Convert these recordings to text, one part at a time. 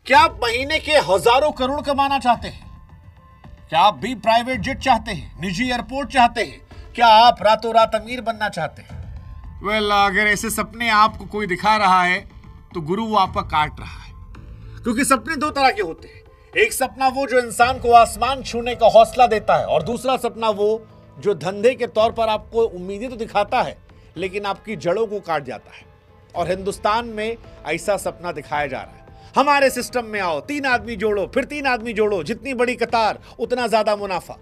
क्या आप महीने के हजारों करोड़ कमाना चाहते हैं? क्या आप भी प्राइवेट जेट चाहते हैं, निजी एयरपोर्ट चाहते हैं? क्या आप रातों रात अमीर बनना चाहते हैं? अगर ऐसे सपने आपको कोई दिखा रहा है तो गुरु वो आपका काट रहा है। क्योंकि सपने दो तरह के होते हैं। एक सपना वो जो इंसान को आसमान छूने का हौसला देता है, और दूसरा सपना वो जो धंधे के तौर पर आपको उम्मीदें तो दिखाता है लेकिन आपकी जड़ों को काट जाता है। और हिंदुस्तान में ऐसा सपना दिखाया जा रहा है। हमारे सिस्टम में आओ, 3 आदमी जोड़ो, फिर 3 आदमी जोड़ो, जितनी बड़ी कतार उतना ज्यादा मुनाफा।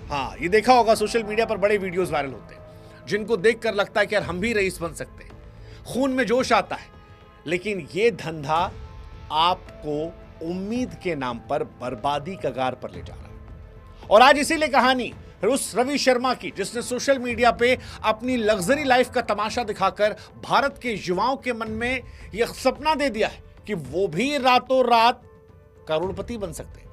हाँ, ये देखा होगा, सोशल मीडिया पर बड़े वीडियोस वायरल होते हैं जिनको देखकर लगता है कि यार हम भी रईस बन सकते हैं। खून में जोश आता है। लेकिन ये धंधा आपको उम्मीद के नाम पर बर्बादी कगार पर ले जा रहा है। और आज इसीलिए कहानी उस रवि शर्मा की, जिसने सोशल मीडिया पे अपनी लग्जरी लाइफ का तमाशा दिखाकर भारत के युवाओं के मन में यह सपना दे दिया है कि वो भी रातों रात करोड़पति बन सकते हैं।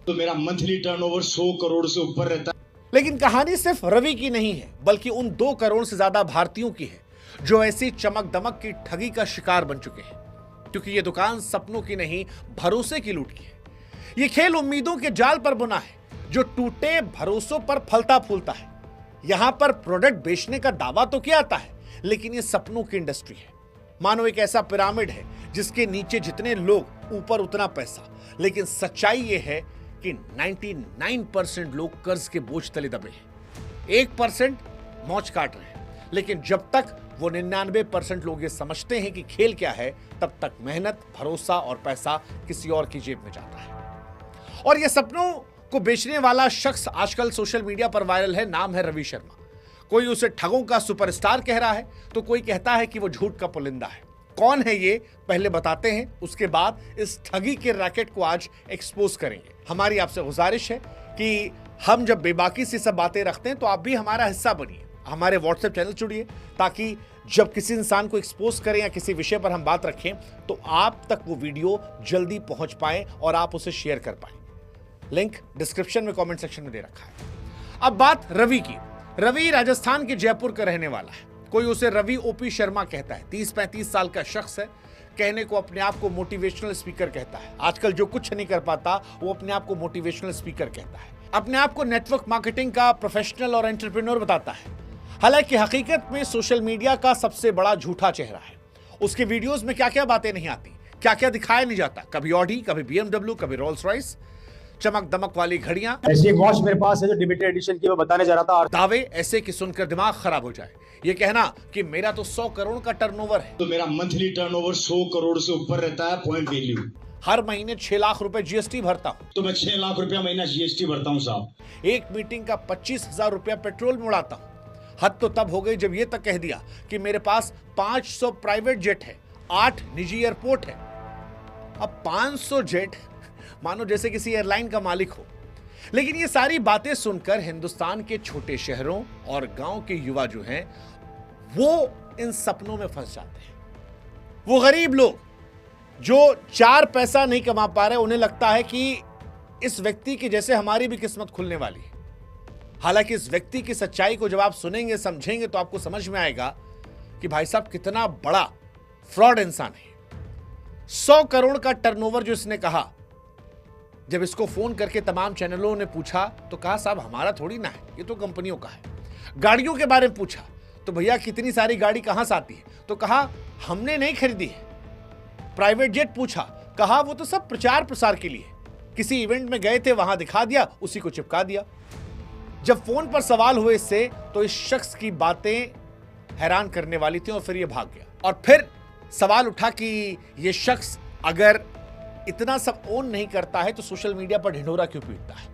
तो मेरा मंथली टर्नओवर 100 करोड़ से ऊपर रहता है। लेकिन कहानी सिर्फ रवि की नहीं है, बल्कि उन 2 करोड़ से ज्यादा भारतीयों की है जो ऐसी चमक दमक की ठगी का शिकार बन चुके हैं। क्योंकि ये दुकान सपनों की नहीं, भरोसे की लूट की है। ये खेल उम्मीदों के जाल पर बुना है जो टूटे भरोसों पर फलता फूलता है। यहां पर प्रोडक्ट बेचने का दावा तो किया जाता है, लेकिन ये सपनों की इंडस्ट्री है। मानो एक ऐसा पिरामिड है जिसके नीचे जितने लोग, ऊपर उतना पैसा। लेकिन सच्चाई यह है कि 99% लोग कर्ज के बोझ तले दबे हैं। 1% मौज काट रहे हैं। लेकिन जब तक वो 99% लोग ये समझते हैं कि खेल क्या है, तब तक मेहनत, भरोसा और पैसा किसी और की जेब में जाता है। और ये सपनों को बेचने वाला शख्स आजकल सोशल मीडिया पर वायरल है। नाम है रवि शर्मा। कोई उसे ठगों का सुपरस्टार कह रहा है तो कोई कहता है कि वो झूठ का पुलिंदा है। कौन है ये, पहले बताते हैं, उसके बाद इस ठगी के रैकेट को आज एक्सपोज करेंगे। हमारी आपसे गुजारिश है कि हम जब बेबाकी से सब बातें रखते हैं तो आप भी हमारा हिस्सा बनिए। हमारे व्हाट्सएप चैनल जुड़िए ताकि जब किसी इंसान को एक्सपोज करें या किसी विषय पर हम बात रखें तो आप तक वो वीडियो जल्दी पहुंच पाए और आप उसे शेयर कर पाए। लिंक डिस्क्रिप्शन में, कमेंट सेक्शन में दे रखा है। अब बात रवि की। रवि राजस्थान के जयपुर का रहने वाला है। कोई उसे रवि ओपी शर्मा कहता है। 30-35 साल का शख्स है। कहने को अपने आप को मोटिवेशनल स्पीकर कहता है। आजकल जो कुछ नहीं कर पाता वो अपने आप को मोटिवेशनल स्पीकर कहता है। अपने आप को नेटवर्क मार्केटिंग का प्रोफेशनल और एंटरप्रेन्योर बताता है। हालांकि हकीकत में सोशल मीडिया का सबसे बड़ा झूठा चेहरा है। उसके वीडियोस में क्या क्या बातें नहीं आती, क्या क्या दिखाया नहीं जाता। कभी ऑडी, कभी BMW, कभी रोल्स रॉयस, चमक दमक वाली घड़ियां। ऐसी एक वॉच मेरे पास है जो लिमिटेड एडिशन की, मैं बताने जा रहा था। दावे ऐसे कि सुनकर दिमाग खराब हो जाए। ये कहना कि मेरा तो 100 करोड़ का टर्नओवर है। तो मेरा मंथली टर्नओवर 100 करोड़ से ऊपर रहता है पॉइंट वैल्यू। हर महीने 6 लाख रुपए GST भरता हूँ। तो मैं 6 लाख रुपया महीना GST भरता हूँ साहब। एक मीटिंग का 25,000 रुपया पेट्रोल में उड़ाता हूँ। हद तो तब हो गई जब ये तक कह दिया कि मेरे पास 500 प्राइवेट जेट है, 8 निजी एयरपोर्ट है। अब 500 जेट, मानो जैसे किसी एयरलाइन का मालिक हो। लेकिन ये सारी बातें सुनकर हिंदुस्तान के छोटे शहरों और गांव के युवा जो हैं वो इन सपनों में फंस जाते हैं। वो गरीब लोग जो 4 पैसा नहीं कमा पा रहे, उन्हें लगता है कि इस व्यक्ति की जैसे हमारी भी किस्मत खुलने वाली है। हालांकि इस व्यक्ति की सच्चाई को जब आप सुनेंगे, समझेंगे तो आपको समझ में आएगा कि भाई साहब कितना बड़ा फ्रॉड इंसान है। 100 करोड़ का टर्नओवर जो इसने कहा, जब इसको फोन करके तमाम चैनलों ने पूछा तो कहा साहब हमारा थोड़ी ना है, ये तो कंपनियों का है। गाड़ियों के बारे में पूछा तो भैया कितनी सारी गाड़ी कहां से आती है, तो कहा हमने नहीं खरीदी है। प्राइवेट जेट पूछा, कहा वो तो सब प्रचार प्रसार के लिए, किसी इवेंट में गए थे वहां दिखा दिया, उसी को चिपका दिया। जब फोन पर सवाल हुए इससे तो इस शख्स की बातें हैरान करने वाली थी और फिर ये भाग गया। और फिर सवाल उठा कि ये शख्स अगर इतना सब ओन नहीं करता है तो सोशल मीडिया पर ढिंढोरा क्यों पीटता है?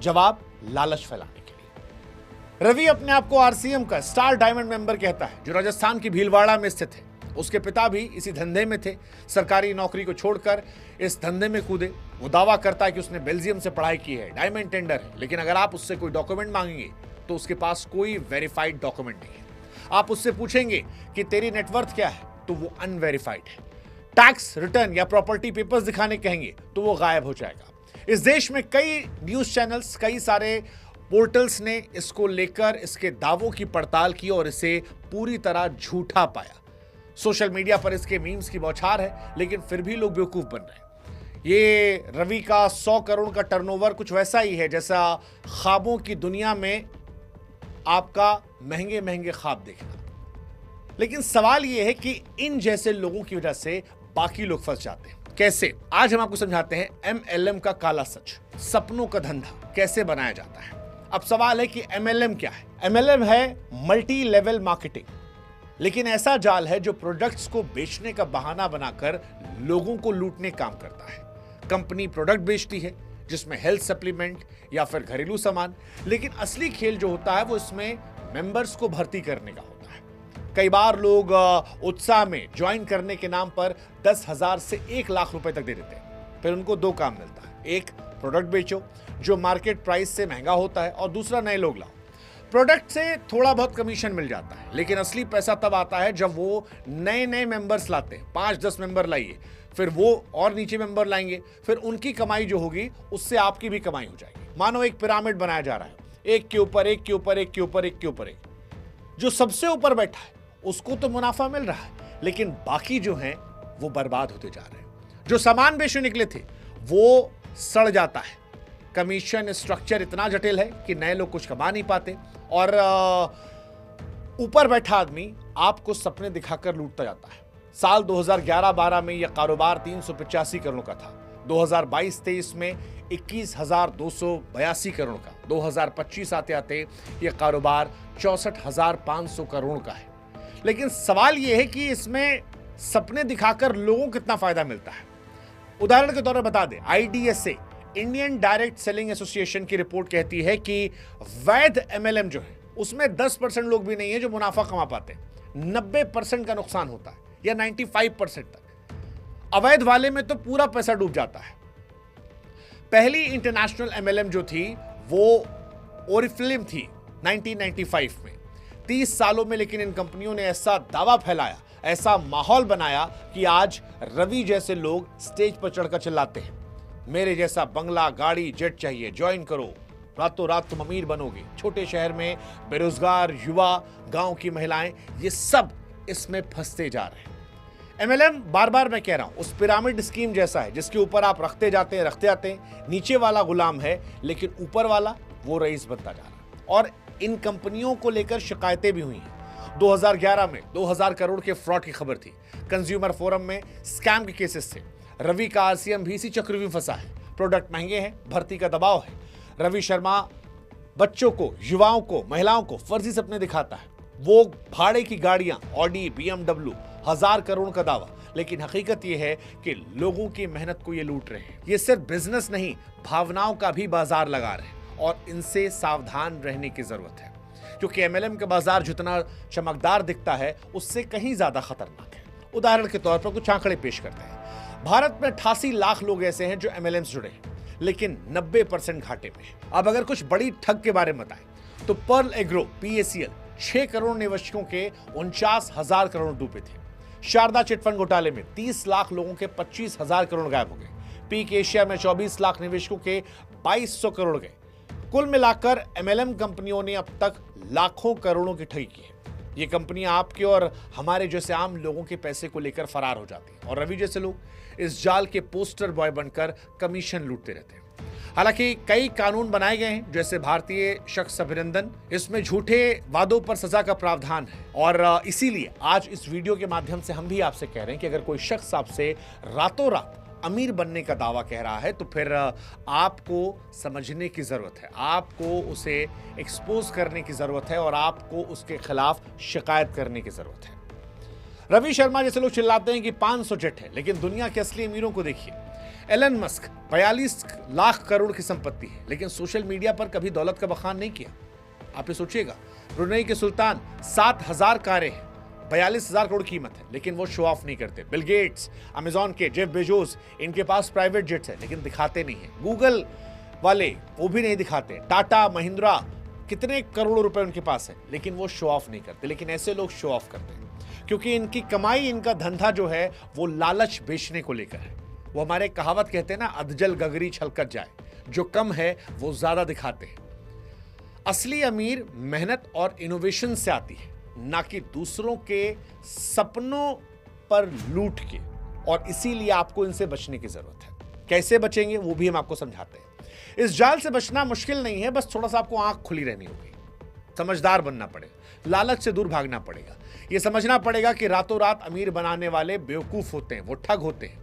जवाब, लालच फैलाने के लिए। रवि अपने आप को RCM का स्टार डायमंड मेंबर कहता है, जो राजस्थान की भीलवाड़ा में स्थित है। उसके पिता भी इसी धंधे में थे। सरकारी नौकरी को छोड़कर इस धंधे में कूदे। वो दावा करता है कि उसने बेल्जियम से पढ़ाई की है, डायमंड टेंडर है। लेकिन अगर आप उससे कोई डॉक्यूमेंट मांगेंगे तो उसके पास कोई वेरीफाइड डॉक्यूमेंट नहीं है। आप उससे पूछेंगे कि तेरी नेटवर्थ क्या है तो वो अनवेरीफाइड है। टैक्स रिटर्न या प्रॉपर्टी पेपर्स दिखाने कहेंगे तो वो गायब हो जाएगा। इस देश में कई न्यूज चैनल्स, कई सारे पोर्टल्स ने इसको लेकर इसके दावों की पड़ताल की और इसे पूरी तरह झूठा पाया। सोशल मीडिया पर इसके मीम्स की बौछार है, लेकिन फिर भी लोग बेवकूफ बन रहे हैं। ये रवि का 100 करोड़ का टर्नओवर कुछ वैसा ही है जैसा ख्वाबों की दुनिया में आपका महंगे महंगे ख्वाब देखना। लेकिन सवाल यह है कि इन जैसे लोगों की वजह से बाकी लोग फंस जाते हैं। कैसे? आज हम आपको समझाते हैं MLM का काला सच, सपनों का धंधा कैसे बनाया जाता है। अब सवाल है कि MLM क्या है? MLM है मल्टी लेवल मार्केटिंग, लेकिन ऐसा जाल है जो प्रोडक्ट्स को बेचने का बहाना बनाकर लोगों को लूटने काम करता है। कंपनी प्रोडक्ट बेचती है जिसमें हेल्थ सप्लीमेंट या फिर घरेलू सामान, लेकिन असली खेल जो होता है वो इसमें मेंबर्स को भर्ती करने का होता है। कई बार लोग उत्साह में ज्वाइन करने के नाम पर 10,000 से 1 लाख रुपए तक दे देते हैं। फिर उनको 2 काम मिलता है, एक प्रोडक्ट बेचो जो मार्केट प्राइस से महंगा होता है, और दूसरा नए लोग लाओ। प्रोडक्ट से थोड़ा बहुत कमीशन मिल जाता है, लेकिन असली पैसा तब आता है जब वो नए नए मेंबर्स लाते हैं। 5-10 मेंबर लाइए, फिर वो और नीचे मेंबर लाएंगे, फिर उनकी कमाई जो होगी उससे आपकी भी कमाई हो जाएगी। मानो एक पिरामिड बनाया जा रहा है, एक के ऊपर एक के ऊपर एक के ऊपर एक के ऊपर एक। जो सबसे ऊपर बैठा है उसको तो मुनाफा मिल रहा है, लेकिन बाकी जो हैं वो बर्बाद होते जा रहे हैं। जो सामान बेचने निकले थे वो सड़ जाता है। कमीशन स्ट्रक्चर इतना जटिल है कि नए लोग कुछ कमा नहीं पाते, और ऊपर बैठा आदमी आपको सपने दिखाकर लूटता जाता है। साल 2011-12 में यह कारोबार 385 करोड़ का था, 2022-23 में 21,282 करोड़ का, 2025 आते आते यह कारोबार 64,500 करोड़ का है। लेकिन सवाल यह है कि इसमें सपने दिखाकर लोगों को कितना फायदा मिलता है। उदाहरण के तौर पर बता दें, IDSA Indian direct selling association की रिपोर्ट कहती है कि वैध MLM जो है उसमें 10% लोग भी नहीं है जो मुनाफा कमा पाते हैं। 90% का नुकसान होता है, या 95% तक। अवैध वाले में तो पूरा पैसा डूब जाता है। पहली इंटरनेशनल MLM जो थी वो ओरिफ्लेम थी 1995 में। 30 सालों में लेकिन इन कंपनियों ने ऐसा दावा फैलाया, ऐसा माहौल बनाया कि आज रवि जैसे लोग स्टेज पर चढ़कर चिल्लाते हैं, मेरे जैसा बंगला, गाड़ी, जेट चाहिए, ज्वाइन करो, रातों रात तुम अमीर बनोगे। छोटे शहर में बेरोजगार युवा, गांव की महिलाएं, ये सब इसमें फंसते जा रहे हैं। MLM, बार बार मैं कह रहा हूं, उस पिरामिड स्कीम जैसा है जिसके ऊपर आप रखते जाते हैं, नीचे वाला गुलाम है, लेकिन ऊपर वाला वो रईस बनता जा रहा है। और इन कंपनियों को लेकर शिकायतें भी हुई हैं। 2011 में 2000 करोड़ के फ्रॉड की खबर थी। कंज्यूमर फोरम में स्कैम के केसेस थे। रवि का RCM भी इसी चक्र में फंसा है। प्रोडक्ट महंगे हैं, भर्ती का दबाव है। रवि शर्मा बच्चों को, युवाओं को, महिलाओं को फर्जी सपने दिखाता है। वो भाड़े की गाड़ियां, ऑडी, BMW, 1000 करोड़ का दावा, लेकिन हकीकत यह है कि लोगों की मेहनत को ये लूट रहे हैं। ये सिर्फ बिजनेस नहीं, भावनाओं का भी बाजार लगा रहे हैं, और इनसे सावधान रहने की जरूरत है, क्योंकि MLM का बाजार जितना चमकदार दिखता है उससे कहीं ज्यादा खतरनाक है। उदाहरण के तौर पर कुछ आंकड़े पेश करते हैं। भारत में 88 लाख लोग ऐसे हैं जो MLM से जुड़े हैं, लेकिन 90% घाटे में है। अब अगर कुछ बड़ी ठग के बारे में बताएं तो पर्ल एग्रो PACL 6 करोड़ निवेशकों के 49,000 करोड़ डूबे थे। शारदा चिटफंड घोटाले में 30 लाख लोगों के 25,000 करोड़ गायब हो गए। पीक एशिया में 24 लाख निवेशकों के 2200 करोड़ गए। कुल मिलाकर MLM कंपनियों ने अब तक लाखों करोड़ों की ठगी की है। ये कंपनियां आपके और हमारे जैसे आम लोगों के पैसे को लेकर फरार हो जाती हैं, और रवि जैसे लोग इस जाल के पोस्टर बॉय बनकर कमीशन लूटते रहते हैं। हालांकि कई कानून बनाए गए हैं, जैसे भारतीय शख्स अभिनंदन, इसमें झूठे वादों पर सजा का प्रावधान है। और इसीलिए आज इस वीडियो के माध्यम से हम भी आपसे कह रहे हैं कि अगर कोई शख्स आपसे रातों रात अमीर बनने का दावा कह रहा है तो फिर आपको समझने की जरूरत है, आपको उसे एक्सपोज करने की जरूरत है, और आपको उसके खिलाफ शिकायत करने की जरूरत है। रवि शर्मा जैसे लोग चिल्लाते हैं कि 500 जेट है, लेकिन दुनिया के असली अमीरों को देखिए। एलन मस्क 42 लाख करोड़ की संपत्ति है, लेकिन सोशल मीडिया पर कभी दौलत का बखान नहीं किया। आप ये सोचिएगा, ब्रुनेई के सुल्तान 7,000 कारें हैं, 42,000 करोड़ कीमत है, लेकिन वो शो ऑफ नहीं करते। बिल गेट्स, अमेजॉन के जेफ बेजोस, इनके पास प्राइवेट जेट्स है, लेकिन दिखाते नहीं है। गूगल वाले वो भी नहीं दिखाते। टाटा, महिंद्रा, कितने करोड़ों रुपए उनके पास है, लेकिन वो शो ऑफ नहीं करते। लेकिन ऐसे लोग शो ऑफ करते हैं क्योंकि इनकी कमाई, इनका धंधा जो है वो लालच बेचने को लेकर है। वो हमारे कहावत कहते हैं ना, अधजल गगरी छलकत जाए, जो कम है वो ज्यादा दिखाते हैं। असली अमीर मेहनत और इनोवेशन से आती है, ना कि दूसरों के सपनों पर लूट के, और इसीलिए आपको इनसे बचने की जरूरत है। कैसे बचेंगे वो भी हम आपको समझाते हैं। इस जाल से बचना मुश्किल नहीं है, बस थोड़ा सा आपको आंख खुली रहनी होगी, समझदार बनना पड़ेगा, लालच से दूर भागना पड़ेगा, ये समझना पड़ेगा कि रातों रात अमीर बनाने वाले बेवकूफ होते हैं, वो ठग होते हैं।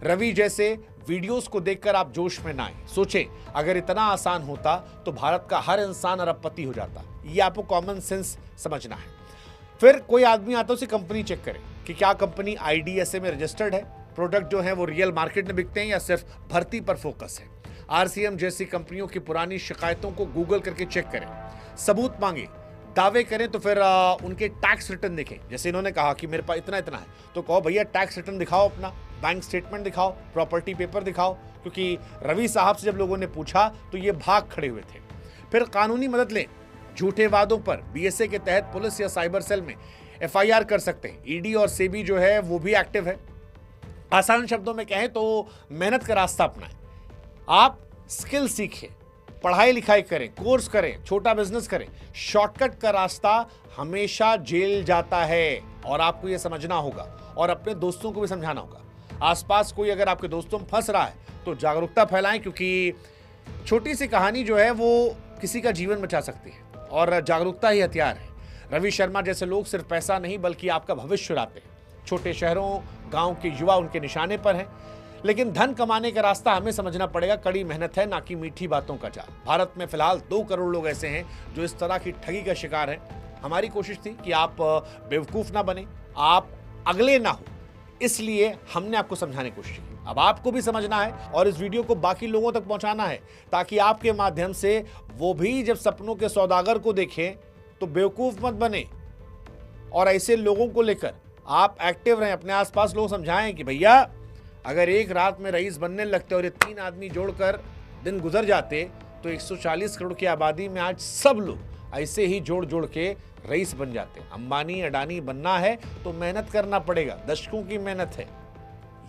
रवि जैसे वीडियोस को देखकर आप जोश में ना आए। सोचें, अगर इतना आसान होता तो भारत का हर इंसान अरबपति हो जाता। ये आपको कॉमन सेंस समझना है। फिर कोई आदमी आता है, उसे कंपनी चेक करे कि क्या कंपनी IDSA में रजिस्टर्ड है, प्रोडक्ट जो है वो रियल मार्केट में बिकते हैं या सिर्फ भर्ती पर फोकस है। RCM जैसी कंपनियों की पुरानी शिकायतों को गूगल करके चेक करें, सबूत मांगे, दावे करें तो फिर उनके टैक्स रिटर्न देखें। जैसे इन्होंने कहा कि मेरे पास इतना इतना है, तो कहो भैया टैक्स रिटर्न दिखाओ, अपना बैंक स्टेटमेंट दिखाओ, प्रॉपर्टी पेपर दिखाओ। क्योंकि रवि साहब से जब लोगों ने पूछा तो ये भाग खड़े हुए थे। फिर कानूनी मदद लें, झूठे वादों पर BSA के तहत पुलिस या साइबर सेल में FIR कर सकते हैं। ED और SEBI जो है वो भी एक्टिव है। आसान शब्दों में कहें तो मेहनत का रास्ता अपनाएं। आप स्किल सीखें, पढ़ाई लिखाई करें, कोर्स करें, छोटा बिजनेस करें। शॉर्टकट का रास्ता हमेशा जेल जाता है और आपको यह समझना होगा और अपने दोस्तों को भी समझाना होगा। आसपास कोई अगर आपके दोस्तों में फंस रहा है तो जागरूकता फैलाएं, क्योंकि छोटी सी कहानी जो है वो किसी का जीवन बचा सकती है और जागरूकता ही हथियार है। रवि शर्मा जैसे लोग सिर्फ पैसा नहीं बल्कि आपका भविष्य चुराते हैं। छोटे शहरों, गांव के युवा उनके निशाने पर हैं। लेकिन धन कमाने का रास्ता हमें समझना पड़ेगा, कड़ी मेहनत है, ना कि मीठी बातों का जाल। भारत में फिलहाल 2 करोड़ लोग ऐसे हैं जो इस तरह की ठगी का शिकार हैं। हमारी कोशिश थी कि आप बेवकूफ ना बने, आप अगले ना हो, इसलिए हमने आपको समझाने की कोशिश की। अब आपको भी समझना है और इस वीडियो को बाकी लोगों तक पहुंचाना है, ताकि आपके माध्यम से वो भी जब सपनों के सौदागर को देखें तो बेवकूफ मत बने। और ऐसे लोगों को लेकर आप एक्टिव रहें, अपने आसपास लोग समझाएं कि भैया अगर एक रात में रईस बनने लगते और ये 3 आदमी जोड़कर दिन गुजर जाते तो 140 करोड़ की आबादी में आज सब लोग ऐसे ही जोड़ जोड़ के रईस बन जाते। अंबानी अडानी बनना है तो मेहनत करना पड़ेगा, दशकों की मेहनत है।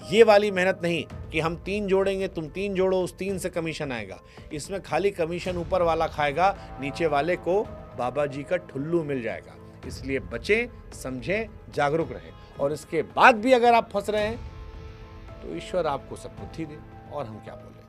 ये वाली मेहनत नहीं कि हम 3 जोड़ेंगे, तुम 3 जोड़ो, उस 3 से कमीशन आएगा। इसमें खाली कमीशन ऊपर वाला खाएगा, नीचे वाले को बाबा जी का ठुल्लू मिल जाएगा। इसलिए बचें, समझें, जागरूक रहें। और इसके बाद भी अगर आप फंस रहे हैं तो ईश्वर आपको सब बुद्धि दे, और हम क्या बोलें।